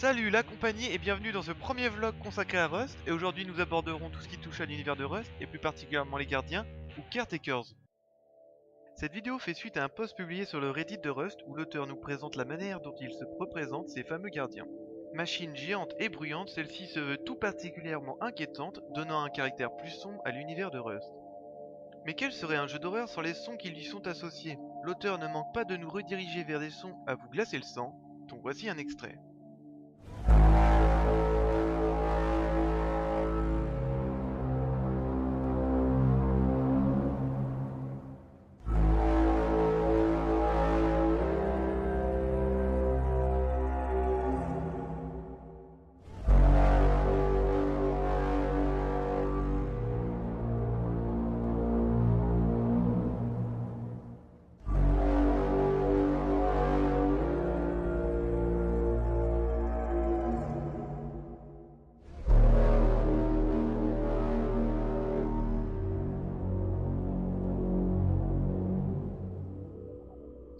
Salut la compagnie et bienvenue dans ce premier vlog consacré à Rust, et aujourd'hui nous aborderons tout ce qui touche à l'univers de Rust, et plus particulièrement les gardiens, ou caretakers. Cette vidéo fait suite à un post publié sur le Reddit de Rust où l'auteur nous présente la manière dont il se représente ces fameux gardiens. Machine géante et bruyante, celle-ci se veut tout particulièrement inquiétante, donnant un caractère plus sombre à l'univers de Rust. Mais quel serait un jeu d'horreur sans les sons qui lui sont associés? L'auteur ne manque pas de nous rediriger vers des sons à vous glacer le sang, dont voici un extrait.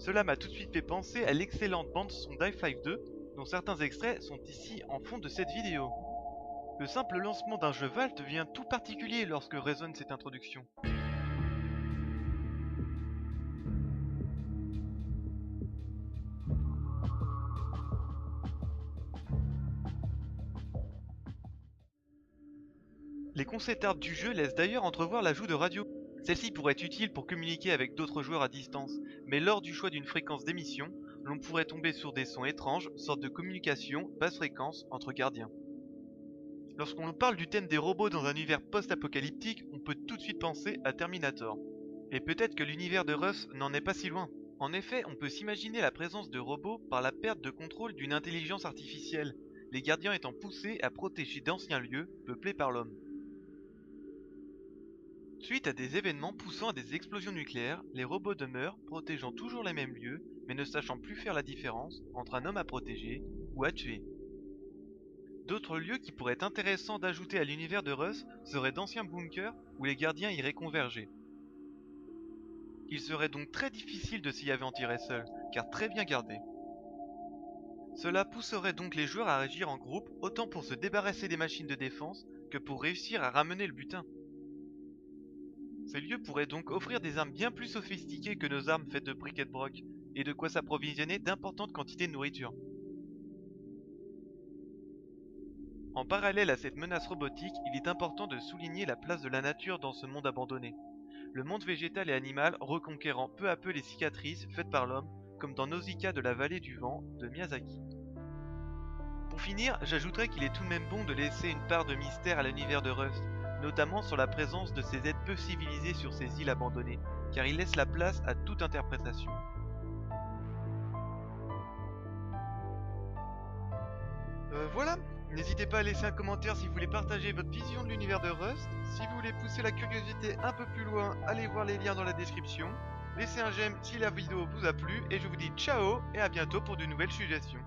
Cela m'a tout de suite fait penser à l'excellente bande-son d'Half-Life 2, dont certains extraits sont ici en fond de cette vidéo. Le simple lancement d'un jeu Valve devient tout particulier lorsque résonne cette introduction. Les concept art du jeu laissent d'ailleurs entrevoir l'ajout de radio. Celle-ci pourrait être utile pour communiquer avec d'autres joueurs à distance, mais lors du choix d'une fréquence d'émission, l'on pourrait tomber sur des sons étranges, sorte de communication basse fréquence entre gardiens. Lorsqu'on parle du thème des robots dans un univers post-apocalyptique, on peut tout de suite penser à Terminator. Et peut-être que l'univers de Rust n'en est pas si loin. En effet, on peut s'imaginer la présence de robots par la perte de contrôle d'une intelligence artificielle, les gardiens étant poussés à protéger d'anciens lieux peuplés par l'homme. Suite à des événements poussant à des explosions nucléaires, les robots demeurent, protégeant toujours les mêmes lieux, mais ne sachant plus faire la différence entre un homme à protéger ou à tuer. D'autres lieux qui pourraient être intéressants d'ajouter à l'univers de Rust seraient d'anciens bunkers où les gardiens iraient converger. Il serait donc très difficile de s'y aventurer seul, car très bien gardé. Cela pousserait donc les joueurs à agir en groupe autant pour se débarrasser des machines de défense que pour réussir à ramener le butin. Ces lieux pourraient donc offrir des armes bien plus sophistiquées que nos armes faites de briques et de broc, et de quoi s'approvisionner d'importantes quantités de nourriture. En parallèle à cette menace robotique, il est important de souligner la place de la nature dans ce monde abandonné. Le monde végétal et animal reconquérant peu à peu les cicatrices faites par l'homme, comme dans Nausicaa de la vallée du vent de Miyazaki. Pour finir, j'ajouterais qu'il est tout de même bon de laisser une part de mystère à l'univers de Rust, notamment sur la présence de ces êtres peu civilisés sur ces îles abandonnées, car il laisse la place à toute interprétation. Voilà, n'hésitez pas à laisser un commentaire si vous voulez partager votre vision de l'univers de Rust. Si vous voulez pousser la curiosité un peu plus loin, allez voir les liens dans la description. Laissez un j'aime si la vidéo vous a plu et je vous dis ciao et à bientôt pour de nouvelles suggestions.